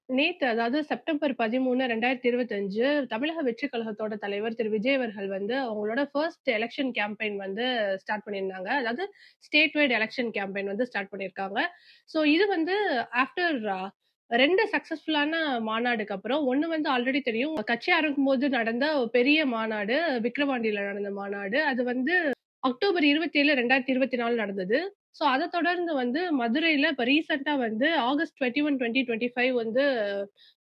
நேத்து அதாவது செப்டம்பர் 13, 2025 தமிழக வெற்றிக் கழகத்தோட தலைவர் திரு. விஜய் அவர்கள் வந்து அவங்களோட ஃபர்ஸ்ட் எலக்ஷன் கேம்பெயின் வந்து ஸ்டார்ட் பண்ணியிருந்தாங்க. அதாவது ஸ்டேட் வைட் எலக்ஷன் கேம்பெயின் வந்து ஸ்டார்ட் பண்ணியிருக்காங்க. ஸோ இது வந்து ஆஃப்டர் 2 சக்சஸ்ஃபுல்லான மாநாடுக்கு அப்புறம், ஒண்ணு வந்து ஆல்ரெடி தெரியும். கட்சி ஆரம்பிக்கும்போது நடந்த ஒரு பெரிய மாநாடு, விக்கிரவாண்டியில நடந்த மாநாடு. அது வந்து அக்டோபர் 27, 2024 நடந்தது. ஸோ அத தொடர்ந்து வந்து மதுரையில இப்ப ரீசென்ட்டா வந்து ஆகஸ்ட் 21, 2025 வந்து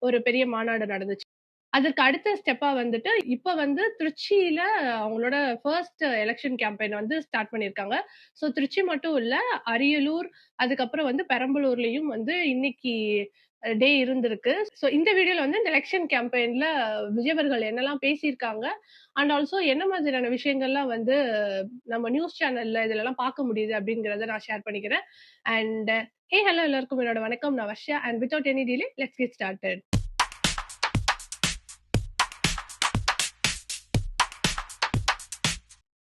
ஒரு பெரிய மாநாடு நடந்துச்சு. அதற்கு அடுத்த ஸ்டெப்பா வந்துட்டு, இப்ப வந்து திருச்சியில அவங்களோட ஃபர்ஸ்ட் எலக்ஷன் கேம்பெயின் வந்து ஸ்டார்ட் பண்ணியிருக்காங்க. ஸோ திருச்சி மட்டும் இல்ல, அரியலூர், அதுக்கப்புறம் வந்து பெரம்பலூர்லயும் வந்து இன்னைக்கு டே இருந்திருக்கு. ஸோ இந்த வீடியோல வந்து இந்த எலக்ஷன் கேம்பெயின்ல விஜய் அவர்கள் என்னலாம் பேசியிருக்காங்க, அண்ட் ஆல்சோ என்ன மாதிரியான விஷயங்கள்லாம் வந்து நம்ம நியூஸ் சேனல்ல இதுலலாம் பார்க்க முடியுது அப்படிங்கிறத நான் ஷேர் பண்ணிக்கிறேன். அண்ட் ஹே ஹலோ எல்லாருக்கும் என்னோட வணக்கம். நான் Varsha and without any delay let's get started.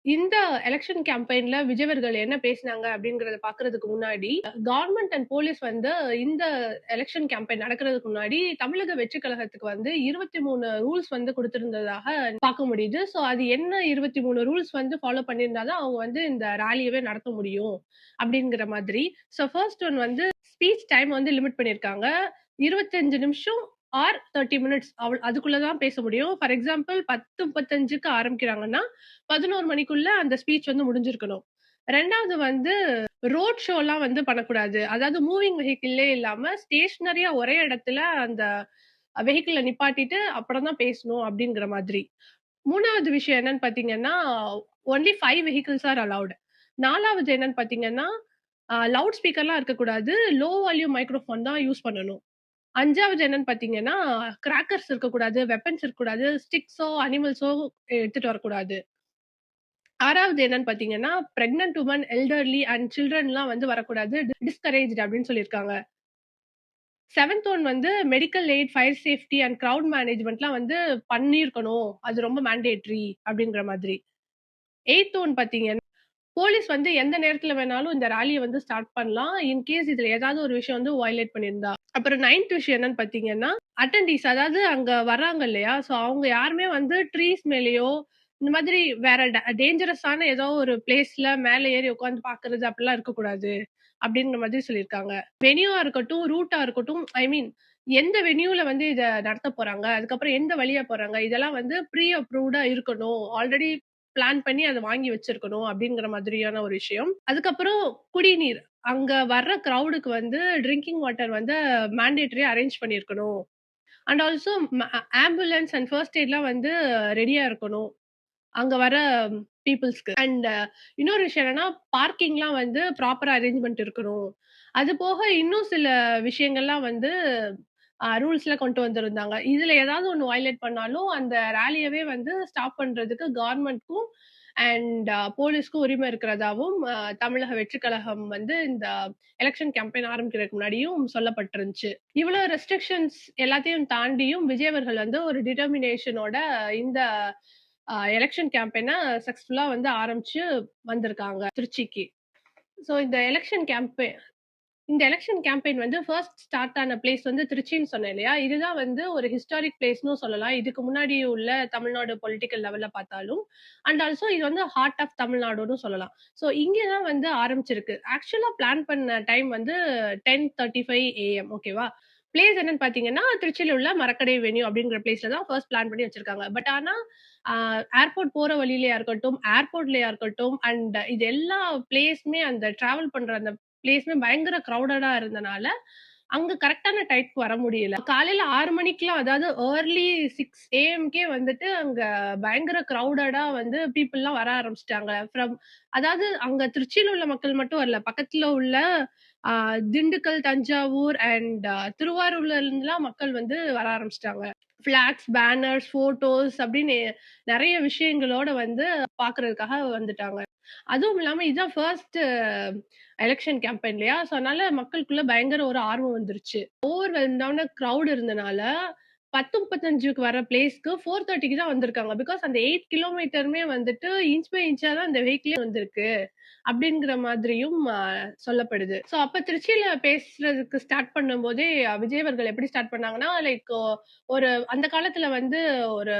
இந்த எலக்ஷன் கேம்பெயின்ல விஜய் அவர்கள் என்ன பேசினாங்க அப்படிங்கறத பாக்குறதுக்கு முன்னாடி, கவர்ன்மெண்ட் அண்ட் போலீஸ் வந்து இந்த எலக்ஷன் கேம்பெயின் நடக்கிறதுக்கு முன்னாடி தமிழக வெற்றிக் கழகத்துக்கு வந்து 23 ரூல்ஸ் வந்து குடுத்திருந்ததாக பார்க்க முடியுது. சோ அது என்ன 23 ரூல்ஸ் வந்து ஃபாலோ பண்ணியிருந்தா தான் அவங்க வந்து இந்த ராலியவே நடத்த முடியும் அப்படிங்கிற மாதிரி. சோ ஃபர்ஸ்ட் ஒன் வந்து ஸ்பீச் டைம் வந்து லிமிட் பண்ணியிருக்காங்க. 25 நிமிஷம் ஆர் 30 மினிட்ஸ் அதுக்குள்ள தான் பேச முடியும். ஃபார் எக்ஸாம்பிள் 10:35க்கு ஆரம்பிக்கிறாங்கன்னா 11 மணிக்குள்ள அந்த ஸ்பீச் வந்து முடிஞ்சிருக்கணும். 2வது வந்து ரோட் ஷோலாம் வந்து பண்ணக்கூடாது. அதாவது மூவிங் வெஹிக்கிள்லே இல்லாம ஸ்டேஷனரியா ஒரே இடத்துல அந்த வெஹிக்கிள நிப்பாட்டிட்டு அப்புறம் தான் பேசணும் அப்படிங்கிற மாதிரி. 3வது விஷயம் என்னன்னு பார்த்தீங்கன்னா, ஒன்லி 5 வெஹிக்கிள்ஸ் ஆர் அலவுட். 4வது என்னன்னு பார்த்தீங்கன்னா, லவுட் ஸ்பீக்கர்லாம் இருக்கக்கூடாது. லோ வால்யூம் மைக்ரோஃபோன் தான் யூஸ் பண்ணணும். 5வது என்னன்னு பார்த்தீங்கன்னா, கிராக்கர்ஸ் இருக்கக்கூடாது, வெப்பன்ஸ் இருக்கக்கூடாது, ஸ்டிக்ஸோ, அனிமல்ஸோ எடுத்துட்டு வரக்கூடாது. 6வது என்னன்னு பார்த்தீங்கன்னா, பிரெக்னன்ட் வுமன், எல்டர்லி அண்ட் சில்ட்ரன்லாம் வந்து வரக்கூடாது. டிஸ்கரேஜ்ட் அப்படின்னு சொல்லியிருக்காங்க. 7த் ஒன் வந்து medical aid, fire safety and crowd மேனேஜ்மென்ட்லாம் வந்து பண்ணியிருக்கணும். அது ரொம்ப மேண்டேட்டரி அப்படிங்கிற மாதிரி. 8த் ஒன் பார்த்தீங்கன்னா, போலீஸ் வந்து எந்த நேரத்துல வேணாலும் இந்த ராலிய வந்து ஸ்டார்ட் பண்ணலாம். இன்கேஸ் இதுல ஏதாவது ஒரு விஷயம் வந்து வயலேட் பண்ணியிருந்தா. அப்புறம் 9த் விஷயம் என்னன்னு பார்த்தீங்கன்னா, அட்டெண்டீஸ் அதாவது அங்க வர்றாங்க இல்லையா? சோ அவங்க யாருமே வந்து ட்ரீஸ் மேலயோ, இந்த மாதிரி வேற டேஞ்சரஸான ஏதோ ஒரு பிளேஸ்ல மேல ஏறி உட்கார்ந்து பார்க்கிறது அப்படிலாம் இருக்கக்கூடாது. அப்படிங்கிற மாதிரி சொல்லியிருக்காங்க. வென்யூவா இருக்கட்டும், ரூட்டா இருக்கட்டும், ஐ மீன் எந்த வென்யூல வந்து இத நடத்தப் போறாங்க, அதுக்கப்புறம் எந்த வழியா போறாங்க, இதெல்லாம் வந்து ப்ரீ அப்ரூவ்டா இருக்கணும். ஆல்ரெடி பிளான் பண்ணி அத வாங்கி வச்சிருக்கணும் அப்படிங்கிற மாதிரியான ஒரு விஷயம். அதுக்கப்புறம் குடிநீர். அங்க வர்ற கிரவுடுக்கு வந்து ட்ரிங்கிங் வாட்டர் வந்து மேண்டேட்டரியா அரேஞ்ச் பண்ணியிருக்கணும். And also ambulance and first எய்ட்லாம் வந்து ரெடியா இருக்கணும். அங்க வர பீப்பிள்ஸ்க்கு. அண்ட் இன்னொரு விஷயம் என்னன்னா, பார்க்கிங்லாம் வந்து ப்ராப்பரா அரேஞ்ச்மென்ட் இருக்கணும். அது போக இன்னும் சில விஷயங்கள்லாம் வந்து ரூல்ஸ்ல கொண்டு வந்திருந்தாங்க. இதுல ஏதாவது ஒண்ணு வயலேட் பண்ணாலும், அந்த ராலியவே வந்து ஸ்டாப் பண்றதுக்கு கவர்ன்மெண்ட்க்கும் அண்ட் போலீஸ்க்கும் உரிமை இருக்கிறதாவும் தமிழக வெற்றிக் கழகம் வந்து இந்த எலக்ஷன் கேம்பெயின் ஆரம்பிக்கிறதுக்கு முன்னாடியும் சொல்லப்பட்டிருந்துச்சு. இவ்வளவு ரெஸ்ட்ரிக்ஷன்ஸ் எல்லாத்தையும் தாண்டியும் விஜய் அவர்கள் வந்து ஒரு டிட்டர்மினேஷனோட இந்த எலக்ஷன் கேம்பெயின சக்சஸ்ஃபுல்லா வந்து ஆரம்பிச்சு வந்திருக்காங்க திருச்சிக்கு. சோ இந்த எலக்ஷன் கேம்பெயின் வந்து ஃபர்ஸ்ட் ஸ்டார்ட் ஆன பிளேஸ் வந்து திருச்சின்னு சொன்னேன் இல்லையா? இதுதான் வந்து ஒரு ஹிஸ்டாரிக் பிளேஸ்ன்னு சொல்லலாம். இதுக்கு முன்னாடி உள்ள தமிழ்நாடு பொலிட்டிக்கல் லெவல்ல பார்த்தாலும். அண்ட் ஆல்சோ இது வந்து ஹார்ட் ஆஃப் தமிழ்நாடுன்னு சொல்லலாம். சோ இங்க தான் வந்து ஆரம்பிச்சிருக்கு. ஆக்சுவலா பிளான் பண்ண டைம் வந்து 10:35 AM ஓகேவா? பிளேஸ் என்னன்னு பார்த்தீங்கன்னா, திருச்சியில உள்ள மரக்கடை வென்யூ அப்படிங்கிற பிளேஸ்ல தான் ஃபர்ஸ்ட் பிளான் பண்ணி வச்சிருக்காங்க. பட் ஆனா, ஏர்போர்ட் போற வழியிலயா இருக்கட்டும், ஏர்போர்ட்லயா இருக்கட்டும் அண்ட் இது எல்லா பிளேஸுமே அந்த டிராவல் பண்ற அந்த பிளேஸ்மே பயங்கர கிரவுடடா இருந்தனால, அங்க கரெக்ட்டான டைம்க்கு வர முடியல. காலையில 6 மணிக்கெல்லாம் அதாவது ஏர்லி 6 ஏஎம்க்கே வந்துட்டு அங்க பயங்கர கிரவுடடா வந்து பீப்பிள்லாம் வர ஆரம்பிச்சுட்டாங்க. அதாவது அங்க திருச்சியில உள்ள மக்கள் மட்டும் வரல. பக்கத்துல உள்ள திண்டுக்கல், தஞ்சாவூர் அண்ட் திருவாரூர்ல இருந்துலாம் மக்கள் வந்து வர ஆரம்பிச்சுட்டாங்க. ஃபிளாக்ஸ், பேனர்ஸ், ஃபோட்டோஸ் அப்படின்னு நெறைய விஷயங்களோட வந்து பாக்குறதுக்காக வந்துட்டாங்க. அதுவும் இல்லாம இதுதான் ஃபர்ஸ்ட் எலக்ஷன் கேம்பெயின் இல்லையா? சோ அதனால மக்களுக்குள்ள பயங்கர ஒரு ஆர்வம் வந்துருச்சு. ஓவர்வெல்ம்டான கிரவுட் இருந்தனால, 10:35க்கு வர பிளேஸ்க்கு 4:30க்கு தான் வந்திருக்காங்க. பிகாஸ் அந்த 8 கிலோமீட்டருமே வந்துட்டு இன்ச் பை இன்ச்சா தான் அந்த வெஹிக்கிளே வந்திருக்கு. அப்படிங்கிற மாதிரியும் சொல்லப்படுது. சோ அப்ப திருச்சியில பேசுறதுக்கு ஸ்டார்ட் பண்ணும்போதே விஜய் அவர்கள் எப்படி ஸ்டார்ட் பண்ணாங்கன்னா, லைக் ஒரு அந்த காலத்துல வந்து ஒரு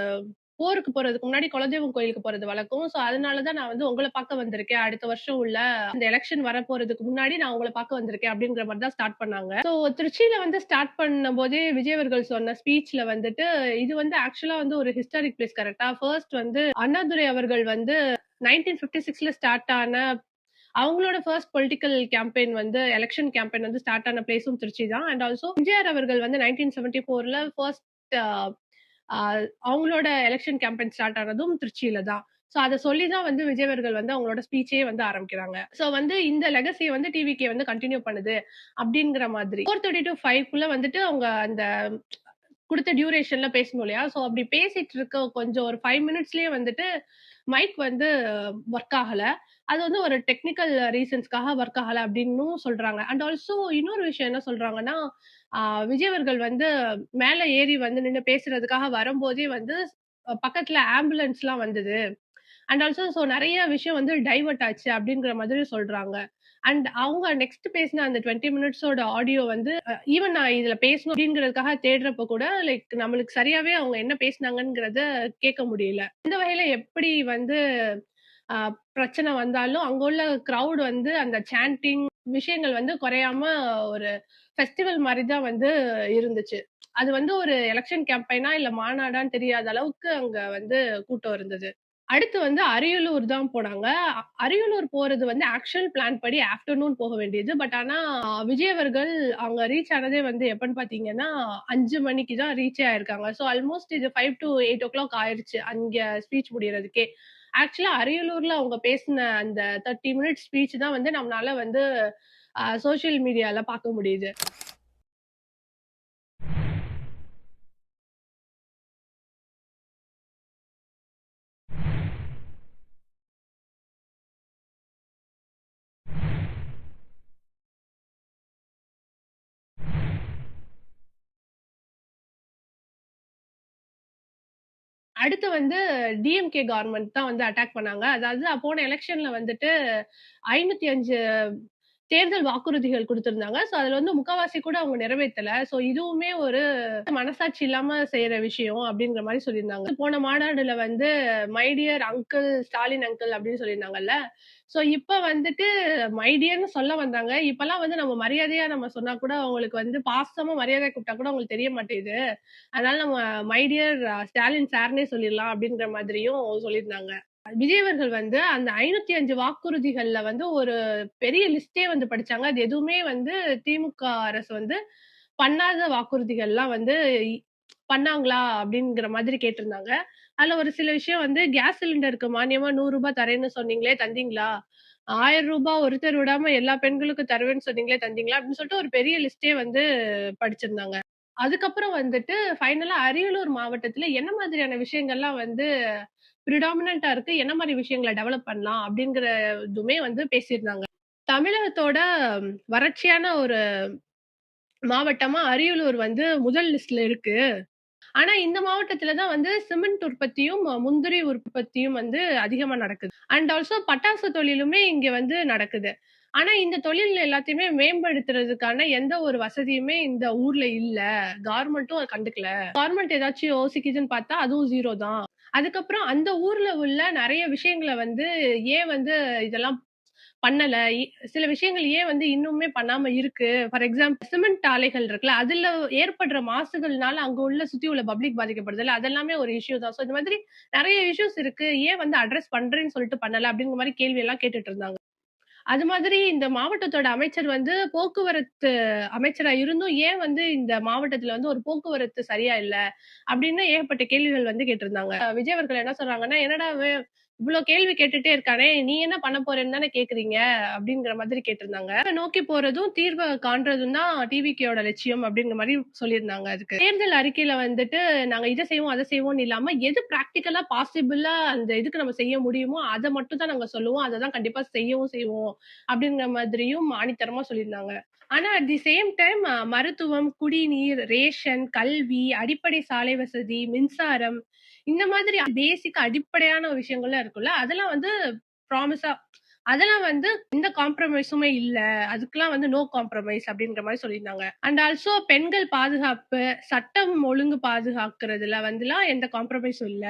போருக்கு போறதுக்கு முன்னாடி குலதெய்வம் கோயிலுக்கு போறது வழக்கம். சோ அதனால தான் நான் வந்து உங்கள பார்க்க வந்திருக்கேன். அடுத்த வருஷம் உள்ள அந்த எலக்ஷன் வரப்போறதுக்கு முன்னாடி நான் உங்கள பார்க்க வந்திருக்கேன் அப்படிங்கிற மாரி தான் ஸ்டார்ட் பண்ணாங்க. சோ திருச்சியில வந்து ஸ்டார்ட் பண்ணும்போதே விஜய் அவர்கள் சொன்ன ஸ்பீச்ல வந்துட்டு, இது வந்து ஆக்சுவலா வந்து ஒரு ஹிஸ்டாரிக் பிளேஸ் கரெக்ட்டா? ஃபர்ஸ்ட் வந்து அண்ணாதுரை அவர்கள் வந்து 1956ல ஸ்டார்ட் ஆன அவங்களோட ஃபர்ஸ்ட் பொலிட்டிக்கல் கேம்பெயின் வந்து எலக்ஷன் கேம்பெயின் வந்து ஸ்டார்ட் ஆன பிளேஸும் திருச்சி தான். அண்ட் ஆல்சோ எம்ஜிஆர் அவர்கள் வந்து 1974ல ஃபர்ஸ்ட் அவங்களோட எலக்ஷன் கேம்பெயின் ஸ்டார்ட் ஆனதும் திருச்சியில தான். சோ அத சொல்லி தான் வந்து விஜய் அவர்கள் வந்து அவங்களோட ஸ்பீச்சே வந்து ஆரம்பிக்கிறாங்க. சோ வந்து இந்த லெகசிய வந்து டிவிகே வந்து கன்டின்யூ பண்ணுது அப்படிங்கிற மாதிரி 4:30 to 5க்குள்ள வந்துட்டு அவங்க அந்த குடுத்த டியூரேஷன்ல பேசணும் இல்லையா? சோ அப்படி பேசிட்டு இருக்க கொஞ்சம் ஒரு 5 மினிட்ஸ்லயே வந்துட்டு மைக் வந்து ஒர்க் ஆகல. அது வந்து ஒரு டெக்னிக்கல் ரீசன்ஸ்க்காக ஒர்க் ஆகல அப்டின்னும் சொல்றாங்க. அண்ட் ஆல்சோ இன்னொரு விஷயம் என்ன சொல்றாங்கன்னா, ஆ விஜய் அவர்கள் வந்து மேல ஏறி வந்து நின்னு பேசுறதுக்காக வரும்போதே வந்து பக்கத்துல ஆம்புலன்ஸ்லாம் வந்தது. அண்ட் ஆல்சோ நெறைய விஷயம் வந்து டைவர்ட் ஆச்சு அப்டிங்கிற மாதிரி சொல்றாங்க. அண்ட் அவங்க நெக்ஸ்ட் பேசின அந்த 20 மினிட்ஸோட ஆடியோ வந்து ஈவன் நான் இதுல பேசணும் அப்டிங்கிறதுக்காக தேடுறப்ப கூட லைக் நம்மளுக்கு சரியாவே அவங்க என்ன பேசினாங்கங்கிறத கேட்க முடியல. இந்த வகையில எப்படி வந்து அ பிரச்சனை வந்தாலும் அங்க உள்ள கிரவுட் வந்து அந்த சாண்டிங் விஷயங்கள் வந்து குறையாம ஒரு ஃபெஸ்டிவல் மாரி தான் வந்து இருந்துச்சு. அது வந்து ஒரு எலக்ஷன் கேம்பெயினா இல்ல மாநாடான்னு தெரியாத அளவுக்கு அங்க வந்து கூட்டம் இருந்தது. அடுத்து வந்து அரியலூர் தான் போனாங்க. அரியலூர் போறது வந்து ஆக்சுவல் பிளான் படி ஆஃப்டர்நூன் போக வேண்டியது. பட் ஆனா விஜய் அவர்கள் அங்க ரீச் ஆனதே வந்து எப்பன்னு பார்த்தீங்கன்னா, 5 மணிக்கு தான் ரீச்சே ஆயிருக்காங்க. ஸோ ஆல்மோஸ்ட் இது 5 to 8:00 ஆயிருச்சு. அங்க ஸ்பீச் முடியறதுக்கே. ஆக்சுவலா அரியலூர்ல அவங்க பேசின அந்த 30 மினிட்ஸ் ஸ்பீச் தான் வந்து நம்மளால வந்து சோசியல் மீடியால பார்க்க முடியுது. அடுத்து வந்து டிஎம்கே கவர்ன்மெண்ட் தான் வந்து அட்டாக் பண்ணாங்க. அதாவது போன எலக்ஷன்ல வந்துட்டு 505 தேர்தல் வாக்குறுதிகள் குடுத்திருந்தாங்க. சோ அதுல வந்து முக்காவாசி கூட அவங்க நிறைவேத்தல. சோ இதுவுமே ஒரு மனசாட்சி இல்லாம செய்யற விஷயம் அப்படிங்கிற மாரி சொல்லியிருந்தாங்க. போன மாநாடுல வந்து my dear uncle Stalin uncle அப்படின்னு சொல்லியிருந்தாங்கல்ல. சோ இப்ப வந்துட்டு மை டியர்ன்னு சொல்ல வந்தாங்க. இப்பலாம் வந்து நம்ம மரியாதையா நம்ம சொன்னா கூட அவங்களுக்கு வந்து பாசமா மரியாதை கூப்பிட்டா கூட அவங்களுக்கு தெரிய மாட்டேங்குது. அதனால நம்ம மை டியர் ஸ்டாலின் சார்ன்னே சொல்லிடலாம் அப்படின்ற மாதிரியும் சொல்லியிருந்தாங்க. விஜய் அவர்கள் வந்து அந்த 505 வாக்குறுதிகள்ல வந்து ஒரு பெரிய லிஸ்டே வந்து படிச்சாங்க. அது எதுவுமே வந்து திமுக அரசு வந்து பண்ணாத வாக்குறுதிகள்லாம் வந்து இ பண்ணாங்களா? அப்படிங்கிற மாதிரி கேட்டிருந்தாங்க. அதுல ஒரு சில விஷயம் வந்து கேஸ் சிலிண்டருக்கு மானியமா ரூ. 100 தரேன்னு சொன்னீங்களே தந்தீங்களா? ரூ. 1000 ஒருத்தர் விடாம எல்லா பெண்களுக்கும் தருவேன்னு சொன்னீங்களே தந்தீங்களா? அப்படின்னு சொல்லிட்டு ஒரு பெரிய லிஸ்டே வந்து படிச்சிருந்தாங்க. அதுக்கப்புறம் வந்துட்டு ஃபைனலா அரியலூர் மாவட்டத்துல என்ன மாதிரியான விஷயங்கள்லாம் வந்து பிரிடாமினன்ட்டா இருக்கு. என்ன மாரி விஷயங்கள டெவலப் பண்ணலாம் அப்படிங்கிற இதுவுமே வந்து பேசியிருந்தாங்க. தமிழகத்தோட வறட்சியான ஒரு மாவட்டமா அரியலூர் வந்து முதல் லிஸ்ட்ல இருக்கு. ஆனா இந்த மாவட்டத்துல தான் வந்து சிமெண்ட் உற்பத்தியும், முந்திரி உற்பத்தியும் வந்து அதிகமா நடக்குது. அண்ட் ஆல்சோ பட்டாசு தொழிலுமே இங்க வந்து நடக்குது. ஆனா இந்த தொழில் எல்லாத்தையுமே மேம்படுத்துறதுக்கான எந்த ஒரு வசதியுமே இந்த ஊர்ல இல்ல. கவர்மெண்ட்டும் அத கண்டுக்கல. கவர்மெண்ட் ஏதாச்சும் யோசிக்குதுன்னு பார்த்தா அதுவும் 0 தான். அதுக்கப்புறம் அந்த ஊர்ல உள்ள நெறைய விஷயங்கள வந்து ஏன் வந்து இதெல்லாம் பண்ணல. சில விஷயங்கள் ஏன் வந்து இன்னுமே பண்ணாம இருக்கு. ஃபார் எக்ஸாம்பிள் சிமெண்ட் ஆலைகள் இருக்குல்ல, அதுல ஏற்படுற மாசுகள்னால அங்க உள்ள சுத்தி உள்ள பப்ளிக் பாதிக்கப்படுதுல்ல, அதெல்லாமே ஒரு இஷ்யூ தான். சோ இந்த மாதிரி நெறைய இஷ்யூஸ் இருக்கு. ஏன் வந்து அட்ரஸ் பண்றேன்னு சொல்லிட்டு பண்ணல அப்படிங்கிற மாரி கேள்வி எல்லாம் கேட்டுட்டு இருந்தாங்க. அது மாதிரி இந்த மாவட்டத்தோட அமைச்சர் வந்து போக்குவரத்து அமைச்சரா இருந்தும் ஏன் வந்து இந்த மாவட்டத்துல வந்து ஒரு போக்குவரத்து சரியா இல்ல அப்படின்னு ஏகப்பட்ட கேள்விகள் வந்து கேட்டிருந்தாங்க. விஜய் அவர்கள் என்ன சொல்றாங்கன்னா, என்னடா இவ்ளோ கேள்வி கேட்டுட்டே இருக்கானே, நீ என்ன பண்ண போறேன்னு தானே கேட்கிறீங்க அப்படிங்கிற மாதிரி கேட்டிருந்தாங்க. நோக்கி போறதும் தீர்வ காண்றதும் தான் டிவிகேயோட லட்சியம் அப்படிங்கிற மாரி சொல்லியிருந்தாங்க அதுக்கு. தேர்தல் அறிக்கையில வந்துட்டு நாங்க இத செய்வோம், அத செய்வோம்னு இல்லாம எது பிராக்டிகலா பாசிபிளா அந்த இதுக்கு நம்ம செய்ய முடியுமோ அத மட்டும் தான் நாங்க சொல்லுவோம். அத தான் கண்டிப்பா செய்யவும் செய்வோம் அப்படிங்கிற மாதிரியும் ஆணித்தரமா சொல்லியிருந்தாங்க. ஆனா அட் தி சேம் டைம் மருத்துவம், குடிநீர், ரேஷன், கல்வி, அடிப்படை சாலை வசதி, மின்சாரம் இந்த மாதிரி பேசிக் அடிப்படையான விஷயங்கள்லாம் இருக்குல்ல, அதெல்லாம் வந்து ப்ராமிஸா அதெல்லாம் வந்து எந்த காம்ப்ரமைஸுமே இல்ல. அதுக்கெல்லாம் வந்து நோ காம்ப்ரமைஸ் அப்படின்ற மாரி சொல்லியிருந்தாங்க. அண்ட் ஆல்சோ பெண்கள் பாதுகாப்பு, சட்டம் ஒழுங்கு பாதுகாக்கிறதுல வந்துலாம் எந்த காம்ப்ரமைஸும் இல்ல.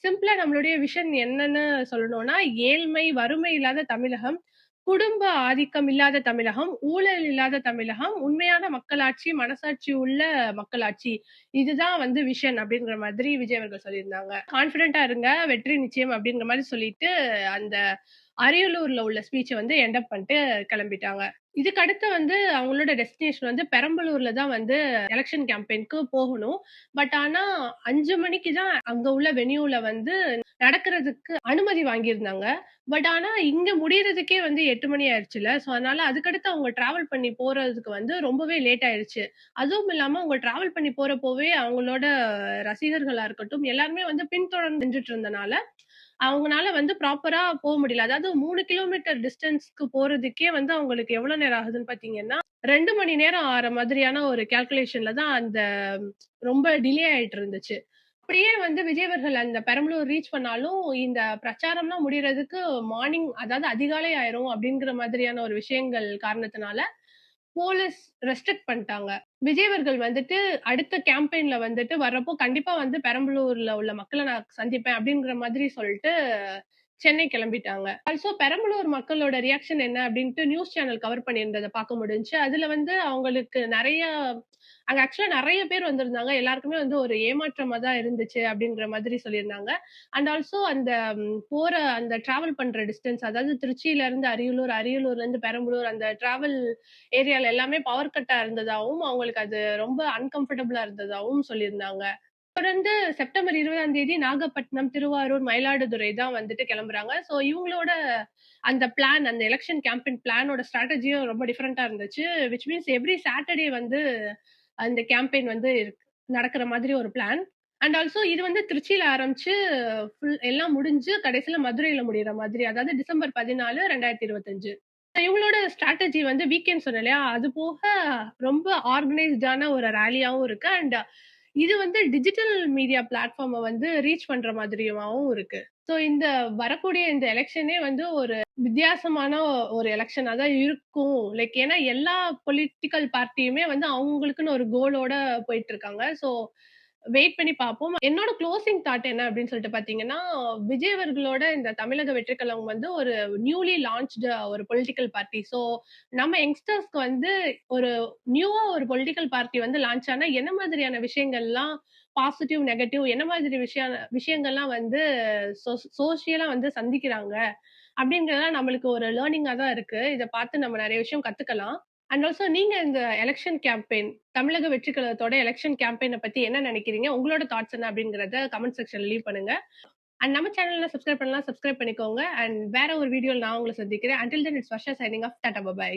சிம்பிளா நம்மளுடைய விஷன் என்னன்னு சொல்லணும்னா, ஏழ்மை, வறுமை இல்லாத தமிழகம், குடும்ப ஆதிக்கம் இல்லாத தமிழகம், ஊழல் இல்லாத தமிழகம், உண்மையான மக்களாட்சி, மனசாட்சி உள்ள மக்களாட்சி. இதுதான் வந்து விஷன் அப்படிங்கிற மாதிரி விஜய் அவர்கள் சொல்லியிருந்தாங்க. கான்ஃபிடென்ட்டா இருங்க, வெற்றி நிச்சயம் அப்படிங்கிற மாரி சொல்லிட்டு, அந்த அரியலூர்ல உள்ள ஸ்பீச்ச வந்து எண்ட் அப் பண்ணிட்டு கிளம்பிட்டாங்க. இதுக்கு அடுத்து வந்து அவங்களோட டெஸ்டினேஷன் வந்து பெரம்பலூர்ல தான் வந்து எலக்ஷன் கேம்பெயின்க்கு போகணும். பட் ஆனா 5 மணிக்கு தான் அங்க உள்ள வென்யூல வந்து நடக்கிறதுக்கு அனுமதி வாங்கியிருந்தாங்க. பட் ஆனா இங்க முடியறதுக்கே வந்து 8 மணி ஆயிடுச்சுல்ல. சோ அதனால அதுக்கடுத்து அவங்க டிராவல் பண்ணி போறதுக்கு வந்து ரொம்பவே லேட் ஆயிருச்சு. அதுவும் இல்லாம அவங்க டிராவல் பண்ணி போறப்போவே அவங்களோட ரசிகர்களா இருக்கட்டும், எல்லாருமே வந்து பின்தொடர்ந்து நின்னுட்டு இருந்தனால, அவங்கனால வந்து ப்ராப்பரா முடியல. அதாவது 3 கிலோமீட்டர் டிஸ்டன்ஸ்க்கு போறதுக்கே வந்து அவங்களுக்கு எவ்வளவு நேரம் ஆகுதுன்னு பார்த்தீங்கன்னா, 2 மணி நேரம் ஆற மாதிரியான ஒரு கால்குலேஷன்ல தான் அந்த ரொம்ப டிலே ஆயிட்டு இருந்துச்சு. அப்படியே வந்து விஜய் அவர்கள் அந்த பெரம்பலூர் ரீச் பண்ணாலும், இந்த பிரச்சாரம்லாம் முடியறதுக்கு மார்னிங் அதாவது அதிகாலை ஆயிரும் அப்படிங்கிற மாதிரியான ஒரு விஷயங்கள் காரணத்தினால, போலீஸ் ரெஸ்ட்ரிக்ட் பண்ணிட்டாங்க. விஜய் அவர்கள் வந்துட்டு அடுத்த கேம்பெயின்ல வந்துட்டு வர்றப்போ கண்டிப்பா வந்து பெரம்பலூர்ல உள்ள மக்கள நான் சந்திப்பேன் அப்படிங்கிற மாதிரி சொல்லிட்டு சென்னை கிளம்பிட்டாங்க. ஆல்சோ பெரம்பலூர் மக்களோட ரியாக்ஷன் என்ன அப்படின்ட்டு நியூஸ் சேனல் கவர் பண்ணியிருந்தத பார்க்க முடிஞ்சுச்சு. அதுல வந்து அவங்களுக்கு நெறைய அங்க ஆக்சுவலா நெறைய பேர் வந்திருந்தாங்க. எல்லாருக்குமே வந்து ஒரு ஏமாற்றமா தான் இருந்துச்சு அப்படின்ற மாதிரி சொல்லியிருந்தாங்க. அண்ட் ஆல்சோ அந்த போற அந்த டிராவல் பண்ற டிஸ்டன்ஸ் அதாவது திருச்சியில இருந்து அரியலூர், அரியலூர்ல இருந்து பெரம்பலூர் அந்த டிராவல் ஏரியால எல்லாமே பவர் கட்டா இருந்ததாவும், அவங்களுக்கு அது ரொம்ப அன்கம்ஃபர்டபுளா இருந்ததாவும் சொல்லியிருந்தாங்க. தொடர்ந்து செப்டம்பர் 20ஆம் தேதி நாகப்பட்டினம், திருவாரூர், மயிலாடுதுறை தான் வந்துட்டு கிளம்புறாங்க. சோ இவங்களோட அந்த பிளான் அந்த எலக்ஷன் கேம்பெயின் பிளானோட ஸ்ட்ராட்டஜியும் ரொம்ப டிஃபரெண்டா இருந்துச்சு. விச் மீன்ஸ் எவ்ரி சாட்டர்டே வந்து அந்த கேம்பெயின் வந்து நடக்கிற மாதிரி ஒரு பிளான். அண்ட் ஆல்சோ இது வந்து திருச்சியில ஆரம்பிச்சு எல்லாம் முடிஞ்சு கடைசியில மதுரையில முடியிற மாதிரி. அதாவது டிசம்பர் 14, 2025. இவங்களோட ஸ்ட்ராட்டஜி வந்து வீக்கெண்ட் சொன்னேன் இல்லையா? அது போக ரொம்ப ஆர்கனைஸ்டான ஒரு ராலியாவும் இருக்கு. அண்ட் இது வந்து டிஜிட்டல் மீடியா பிளாட்ஃபார்ம வந்து ரீச் பண்ற மாதிரியுமாவும் இருக்கு. சோ இந்த வரக்கூடிய இந்த எலக்ஷனே வந்து ஒரு வித்தியாசமான ஒரு எலக்ஷனா தான் இருக்கும். லைக் ஏன்னா எல்லா பொலிட்டிக்கல் பார்ட்டியுமே வந்து அவங்களுக்குன்னு ஒரு கோலோட போயிட்டு இருக்காங்க. சோ வெயிட் பண்ணி பார்ப்போம். என்னோட க்ளோசிங் தாட் என்ன அப்படின்னு சொல்லிட்டு பார்த்தீங்கன்னா, விஜய் அவர்களோட இந்த தமிழக வெற்றிக் கழகம் வந்து ஒரு நியூலி லான்ச்டு ஒரு பொலிட்டிக்கல் பார்ட்டி. ஸோ நம்ம யங்ஸ்டர்ஸ்க்கு வந்து ஒரு நியூவா ஒரு பொலிட்டிக்கல் பார்ட்டி வந்து லான்ச் ஆனா என்ன மாதிரியான விஷயங்கள்லாம் பாசிட்டிவ், நெகட்டிவ் என்ன மாதிரி விஷயங்கள்லாம் வந்து சோசியலா வந்து சந்திக்கிறாங்க அப்படின்றதெல்லாம் நம்மளுக்கு ஒரு லேர்னிங்கா தான் இருக்கு. இத பார்த்து நம்ம நெறைய விஷயம் கத்துக்கலாம். அண்ட் ஆல்சோ நீங்க இந்த எலக்ஷன் கேம்பெயின் தமிழக வெற்றிக் கழகத்தோட எலக்ஷன் கேம்பெயின பத்தி என்ன நினைக்கிறீங்க? உங்களோட தாட்ஸ் என்ன அப்படிங்கிறத கமெண்ட் செக்ஷன்ல லீவ் பண்ணுங்க. அண்ட் நம்ம சேனல்ல சப்ஸ்கிரைப் பண்ணலாம் சப்ஸ்கிரைப் பண்ணிக்கோங்க. அண்ட் வேற ஒரு வீடியோல நான் உங்கள சந்திக்கிறேன். Until then it's Varsha signing off. Tata bye by.